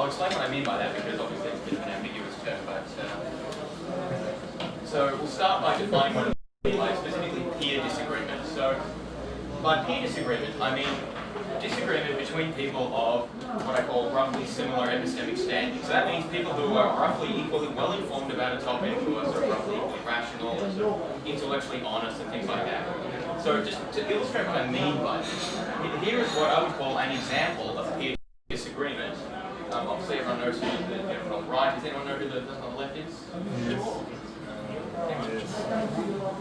I'll explain what I mean by that, because obviously it's a bit of an ambiguous term. But so we'll start by defining what I mean by specifically peer disagreement. So by peer disagreement, I mean disagreement between people of what I call roughly similar epistemic standing. So that means people who are roughly equally well informed about a topic, who are sort of roughly equally rational, and sort of intellectually honest and things like that. So just to illustrate what I mean by this, here is what I would call an example of peer disagreement. Obviously everyone knows who the gentleman on the right. Does anyone know who the person on the left is? Yes.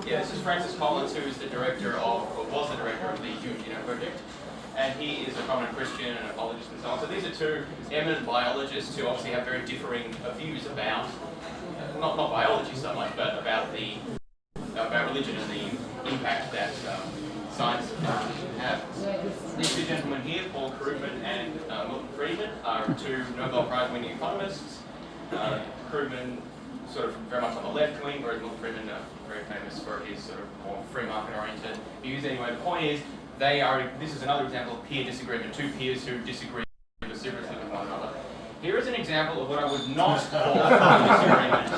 Yeah, this is Francis Collins, who is the director of, or was the director of the Human Genome Project. And he is a prominent Christian and apologist and so on. So these are two eminent biologists who obviously have very differing views about, not biology so much, but about religion and the impact that science can have. These two gentlemen here, Paul Krugman and Milton Friedman, are two Nobel Prize-winning economists. Krugman sort of very much on the left wing, whereas Milton Friedman very famous for his sort of more free market-oriented views. Anyway, the point is, this is another example of peer disagreement, two peers who disagree vociferously with one another. Here is an example of what I would not call peer disagreement.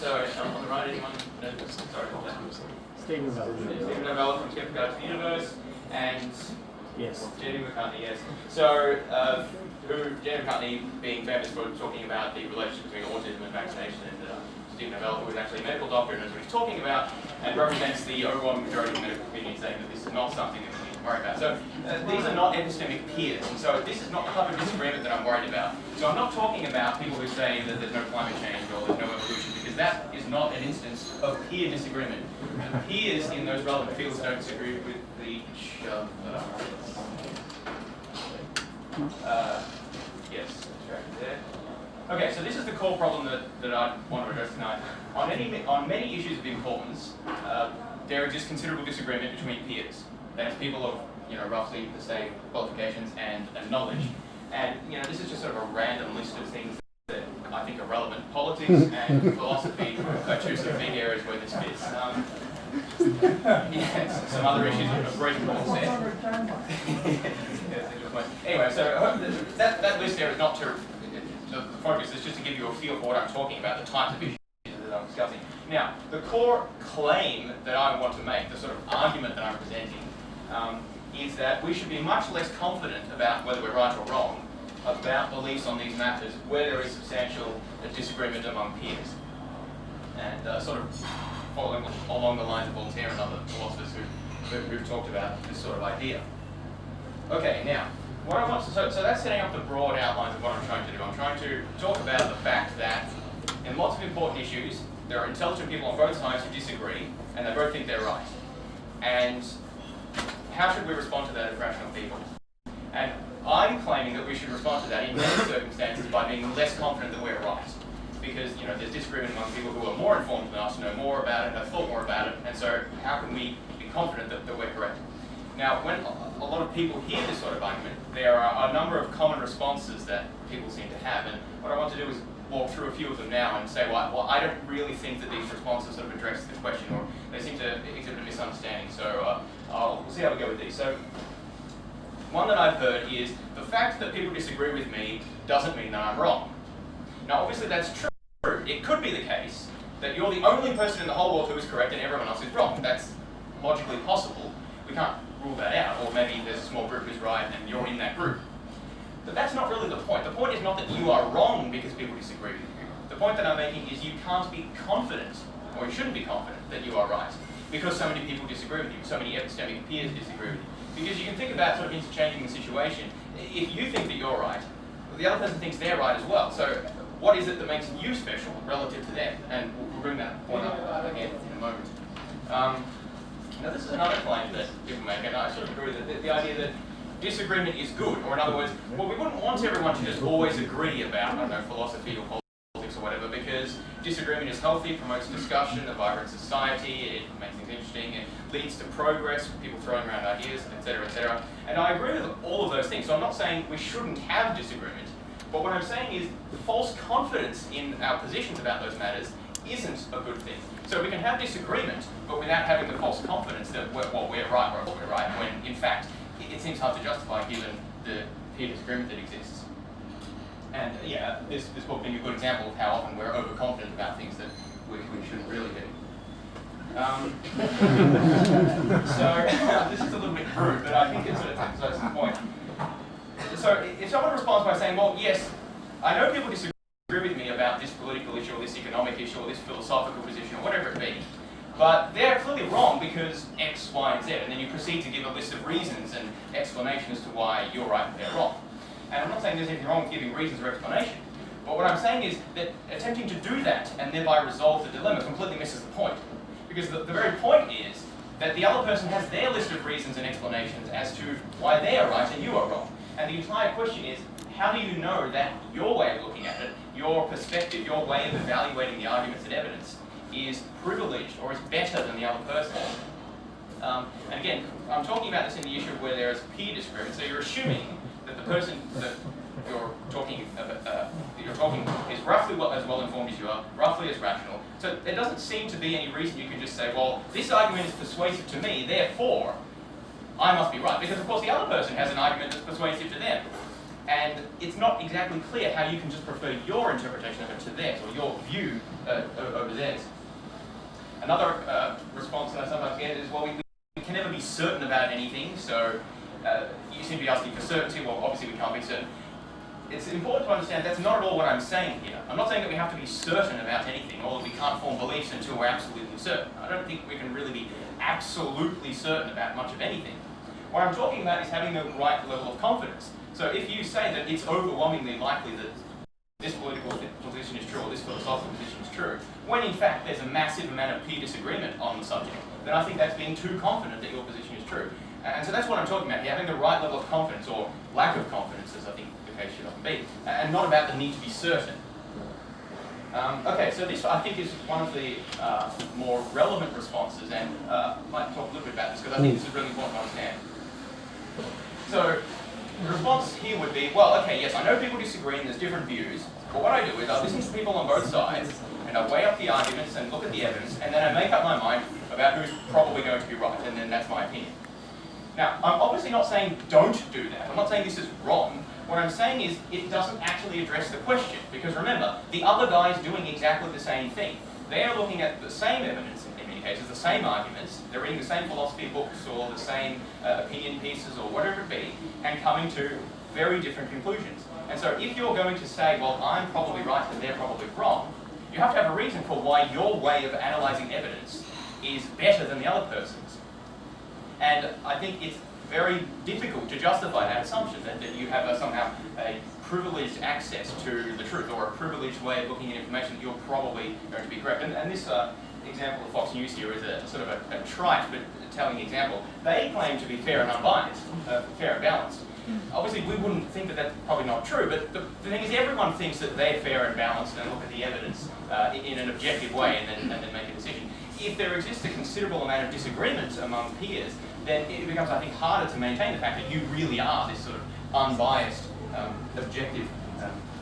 So, on the right, anyone? Sorry, what was that? Stephen Novella from Skeptical Guide to the Universe, and yes, Jenny McCartney, yes. So, Jenny McCartney being famous for talking about the relationship between autism and vaccination, and Stephen Novella, who is actually a medical doctor and knows what he's talking about, and represents the overwhelming majority of the medical community, saying that this is not something that we need to worry about. So these are not epistemic peers, and so this is not the type of disagreement that I'm worried about. So I'm not talking about people who say that there's no climate change or there's no evolution, because that is not an instance of peer disagreement. The peers in those relevant fields don't disagree with each other. Yes, that's right there. Okay, so this is the core problem that I want to address tonight. On many issues of importance, there exists considerable disagreement between peers. That is, people of roughly the same qualifications and knowledge. And this is just sort of a random list of things that I think are relevant. Politics and philosophy are two sort of big areas where this fits. Some other issues of great importance there. Anyway, so that list there is not to. The focus is just to give you a feel for what I'm talking about, the types of issues that I'm discussing. Now, the core claim that I want to make, the sort of argument that I'm presenting, is that we should be much less confident about whether we're right or wrong about beliefs on these matters where there is substantial disagreement among peers. And sort of following along the lines of Voltaire and other philosophers who've talked about this sort of idea. Okay, now, what I want to, so that's setting up the broad outlines of what I'm trying to do. I'm trying to talk about the fact that in lots of important issues, there are intelligent people on both sides who disagree, and they both think they're right. And how should we respond to that as rational people? And I'm claiming that we should respond to that in many circumstances by being less confident that we're right. Because there's disagreement among people who are more informed than us, know more about it, have thought more about it, and so how can we be confident that we're correct? Now, when a lot of people hear this sort of argument, there are a number of common responses that people seem to have, and what I want to do is walk through a few of them now and say, well, I don't really think that these responses sort of address the question, or they seem to exhibit a misunderstanding, so we'll see how we go with these. So, one that I've heard is, the fact that people disagree with me doesn't mean that I'm wrong. Now, obviously that's true. It could be the case that you're the only person in the whole world who is correct and everyone else is wrong. That's logically possible. We can't rule that out, or maybe there's a small group who's right and you're in that group. But that's not really the point. The point is not that you are wrong because people disagree with you. The point that I'm making is you can't be confident, or you shouldn't be confident, that you are right, because so many people disagree with you, so many epistemic peers disagree with you. Because you can think about sort of interchanging the situation. If you think that you're right, the other person thinks they're right as well. So what is it that makes you special relative to them? And we'll bring that point up again in a moment. Now this is another claim that people make, and I sort of agree with it, the idea that disagreement is good, or in other words, well, we wouldn't want everyone to just always agree about, I don't know, philosophy or politics or whatever, because disagreement is healthy, promotes discussion, a vibrant society, it makes things interesting, it leads to progress, people throwing around ideas, etc., etc. And I agree with all of those things, so I'm not saying we shouldn't have disagreement, but what I'm saying is false confidence in our positions about those matters isn't a good thing. So we can have disagreement, but without having the false confidence that we're right or we're right, when in fact it seems hard to justify given the peer disagreement that exists. And yeah, this book being a good example of how often we're overconfident about things that we shouldn't really be. So this is a little bit crude, but I think it sort of emphasizes the point. So if someone responds by saying, well, yes, I know people disagree with me about this political issue or this economic issue or this philosophical position or whatever it be, but they're clearly wrong because X, Y, and Z, and then you proceed to give a list of reasons and explanation as to why you're right and they're wrong. And I'm not saying there's anything wrong with giving reasons or explanation, but what I'm saying is that attempting to do that and thereby resolve the dilemma completely misses the point. Because the very point is that the other person has their list of reasons and explanations as to why they are right and you are wrong. And the entire question is, how do you know that your way of looking at it, your perspective, your way of evaluating the arguments and evidence is privileged or is better than the other person? And again, I'm talking about this in the issue where there is peer disagreement. So you're assuming that the person that you're talking is roughly as well informed as you are, roughly as rational. So there doesn't seem to be any reason you can just say, well, this argument is persuasive to me, therefore I must be right. Because of course the other person has an argument that's persuasive to them. And it's not exactly clear how you can just prefer your interpretation of it to theirs, or your view over theirs. Another response that I sometimes get is, well, we can never be certain about anything, so you seem to be asking for certainty. Well, obviously we can't be certain. It's important to understand that's not at all what I'm saying here. I'm not saying that we have to be certain about anything, or that we can't form beliefs until we're absolutely certain. I don't think we can really be absolutely certain about much of anything. What I'm talking about is having the right level of confidence. So if you say that it's overwhelmingly likely that this political position is true or this philosophical position is true, when in fact there's a massive amount of peer disagreement on the subject, then I think that's being too confident that your position is true. And so that's what I'm talking about here, having the right level of confidence, or lack of confidence, as I think the case should often be, and not about the need to be certain. Okay, so this I think is one of the more relevant responses, and I might talk a little bit about this because I think this is really important to understand. So the response here would be, well, okay, yes, I know people disagree and there's different views, but what I do is I listen to people on both sides, and I weigh up the arguments and look at the evidence, and then I make up my mind about who's probably going to be right, and then that's my opinion. Now, I'm obviously not saying don't do that. I'm not saying this is wrong. What I'm saying is it doesn't actually address the question, because remember, the other guy is doing exactly the same thing. They are looking at the same evidence, in many cases, the same arguments, they're reading the same philosophy books or the same opinion pieces or whatever it be, and coming to very different conclusions. And so if you're going to say, well, I'm probably right and they're probably wrong, you have to have a reason for why your way of analysing evidence is better than the other person's. And I think it's very difficult to justify that assumption, that you have somehow a privileged access to the truth, or a privileged way of looking at information that you're probably going to be correct. And this example of Fox News here is a sort of a trite but telling example. They claim to be fair and unbiased, fair and balanced. Obviously, we wouldn't think that that's probably not true, but the thing is, everyone thinks that they're fair and balanced and look at the evidence in an objective way and then make a decision. If there exists a considerable amount of disagreement among peers, then it becomes, I think, harder to maintain the fact that you really are this sort of unbiased, objective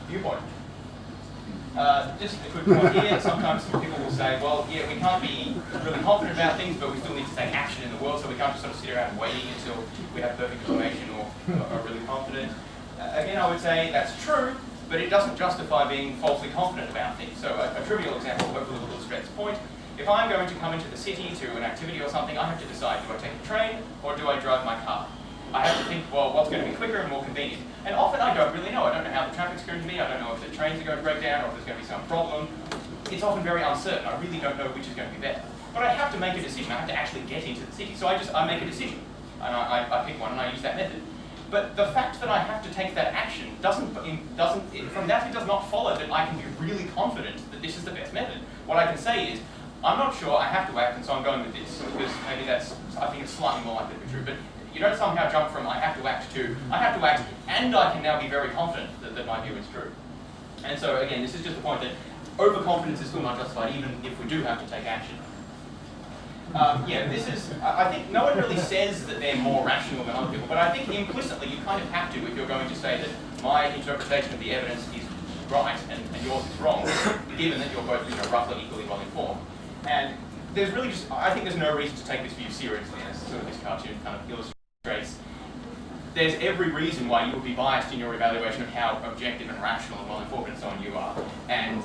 viewpoint. Just a quick point here, sometimes people will say, well, yeah, we can't be really confident about things, but we still need to take action in the world, so we can't just sort of sit around waiting until we have perfect information or are really confident. Again, I would say that's true, but it doesn't justify being falsely confident about things. So a trivial example, hopefully will illustrate this point. If I'm going to come into the city to an activity or something, I have to decide, do I take the train or do I drive my car? I have to think, well, what's going to be quicker and more convenient? And often I don't really know. I don't know how the traffic's going to be. I don't know if the trains are going to break down or if there's going to be some problem. It's often very uncertain. I really don't know which is going to be better. But I have to make a decision. I have to actually get into the city. So I make a decision. And I pick one and I use that method. But the fact that I have to take that action from that it does not follow that I can be really confident that this is the best method. What I can say is, I'm not sure, I have to act, and so I'm going with this, because maybe I think it's slightly more likely to be true, but you don't somehow jump from I have to act to I have to act, and I can now be very confident that my view is true. And so again, this is just the point that overconfidence is still not justified, even if we do have to take action. Yeah, this is, I think no one really says that they're more rational than other people, but I think implicitly you kind of have to if you're going to say that my interpretation of the evidence is right and yours is wrong, given that you're both roughly equally well informed. And there's really just, I think there's no reason to take this view seriously, as sort of this cartoon kind of illustrates. there's every reason why you would be biased in your evaluation of how objective and rational and well-informed and so on you are. And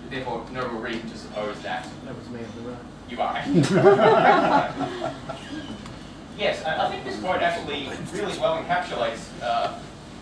therefore, no real reason to suppose that. That was me on the right. You are. Yes, I think this quote actually really well encapsulates,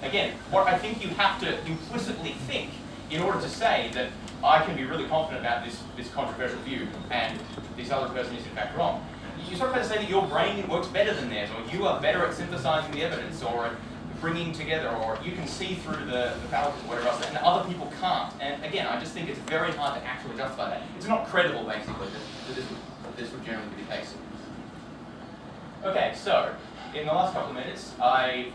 again, what I think you have to implicitly think in order to say that I can be really confident about this controversial view and this other person is in fact wrong. You sort of have to say that your brain works better than theirs, or you are better at synthesizing the evidence, or at bringing together, or you can see through the fallacies, whatever else, and other people can't. And again, I just think it's very hard to actually justify that. It's not credible, basically, that this would generally be the case. Okay, so in the last couple of minutes, I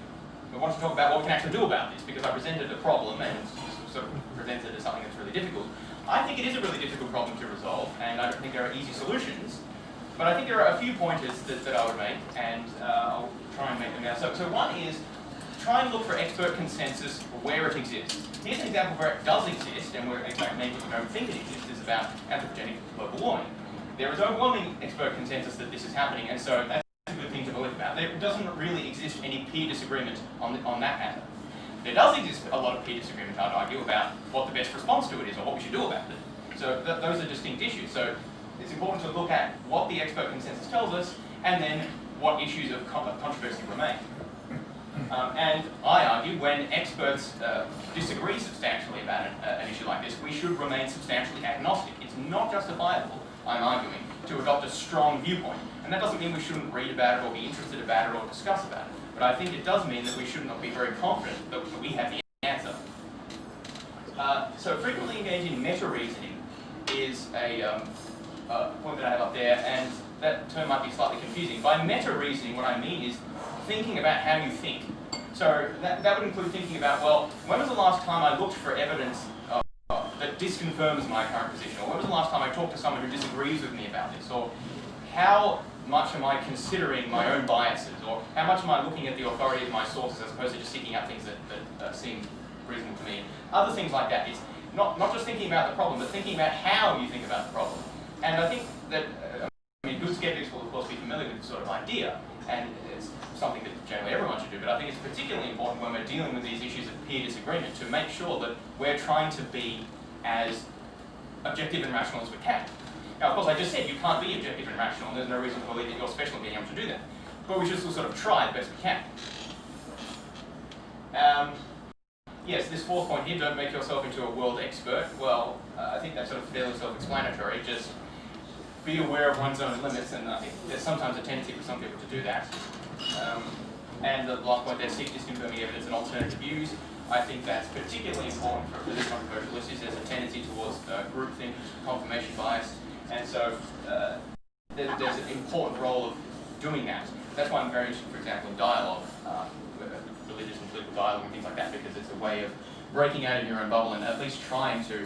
want to talk about what we can actually do about this, because I presented a problem and sort of presented it as something that's really difficult. I think it is a really difficult problem to resolve, and I don't think there are easy solutions. But I think there are a few pointers that I would make, and I'll try and make them now. So one is, try and look for expert consensus where it exists. Here's an example where it does exist, and where many people don't think it exists, is about anthropogenic global warming. There is overwhelming expert consensus that this is happening, and so that's a good thing to believe about. There doesn't really exist any peer disagreement on that matter. There does exist a lot of peer disagreement, I'd argue, about what the best response to it is, or what we should do about it. So those are distinct issues. So it's important to look at what the expert consensus tells us, and then what issues of controversy remain. And I argue when experts disagree substantially about an issue like this, we should remain substantially agnostic. It's not justifiable, I'm arguing, to adopt a strong viewpoint. And that doesn't mean we shouldn't read about it, or be interested about it, or discuss about it. But I think it does mean that we should not be very confident that we have the answer. So frequently engage in meta-reasoning is a point that I have up there, and that term might be slightly confusing. By meta-reasoning, what I mean is thinking about how you think. So that would include thinking about, well, when was the last time I looked for evidence that disconfirms my current position? Or when was the last time I talked to someone who disagrees with me about this? Or how much am I considering my own biases? Or how much am I looking at the authority of my sources as opposed to just seeking out things that seem reasonable to me? And other things like that. It's not just thinking about the problem, but thinking about how you think about the problem. And I think that, good skeptics will of course be familiar with this sort of idea, and it's something that generally everyone should do, but I think it's particularly important when we're dealing with these issues of peer disagreement to make sure that we're trying to be as objective and rational as we can. Now, of course, I just said you can't be objective and rational, and there's no reason to believe that you're special in being able to do that. But we should still sort of try the best we can. Yes, this fourth point here, don't make yourself into a world expert. Well, I think that's sort of fairly self-explanatory. Just be aware of one's own limits, and I think there's sometimes a tendency for some people to do that. And the last point there, seek disconfirming evidence and alternative views. I think that's particularly important for this controversial issues. There's a tendency towards groupthink, confirmation bias, and so there's an important role of doing that. That's why I'm very interested, for example, in dialogue, religious and political dialogue and things like that, because it's a way of breaking out of your own bubble and at least trying to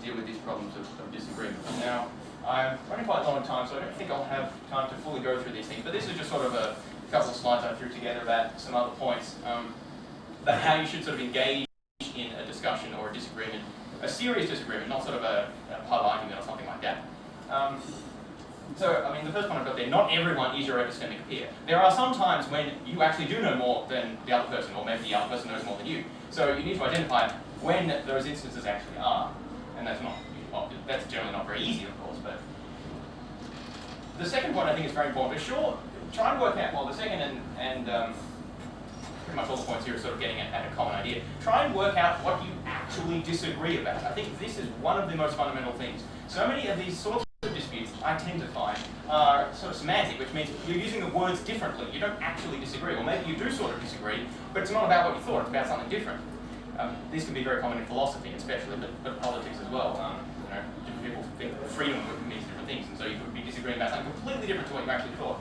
deal with these problems of disagreement. Now, I'm running quite long on time, so I don't think I'll have time to fully go through these things, but this is just sort of a couple of slides I threw together about some other points about how you should sort of engage in a discussion or a disagreement, a serious disagreement, not sort of a pub argument or something like that. So, I mean, the first one I've got there, not everyone is your epistemic peer. There are some times when you actually do know more than the other person, or maybe the other person knows more than you. So you need to identify when those instances actually are, and that's generally not very easy, of course, but the second point I think is very important. But sure, try and work out, well, the second and pretty much all the points here are sort of getting at a common idea. Try and work out what you actually disagree about. I think this is one of the most fundamental things. So many of these sorts of disputes, I tend to find, are sort of semantic, which means you're using the words differently. You don't actually disagree, or maybe you do sort of disagree, but it's not about what you thought, it's about something different. This can be very common in philosophy especially, but politics as well. Different people think freedom means different things, and so you could be disagreeing about something completely different to what you actually thought.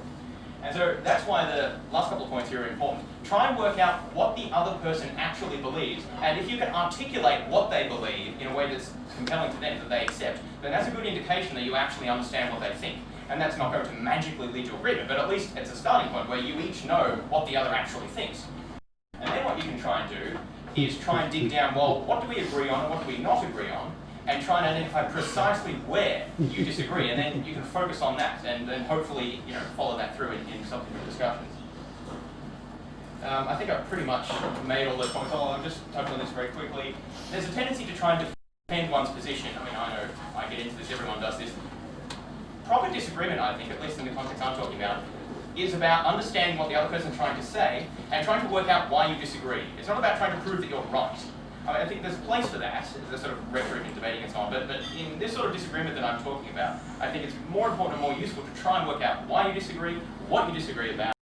And so that's why the last couple of points here are important. Try and work out what the other person actually believes, and if you can articulate what they believe in a way that's compelling to them, that they accept, then that's a good indication that you actually understand what they think. And that's not going to magically lead to agreement, but at least it's a starting point where you each know what the other actually thinks. And then what you can try and do is try and dig down, well, what do we agree on and what do we not agree on? And try and identify precisely where you disagree, and then you can focus on that, and then hopefully follow that through in subsequent discussions. I think I've pretty much made all the points. I'll just touch on this very quickly. There's a tendency to try and defend one's position. I mean, I know I get into this, everyone does this. Proper disagreement, I think, at least in the context I'm talking about, is about understanding what the other person's trying to say and trying to work out why you disagree. It's not about trying to prove that you're right. I mean, I think there's a place for that, the sort of rhetoric and debating and so on, but in this sort of disagreement that I'm talking about, I think it's more important and more useful to try and work out why you disagree, what you disagree about,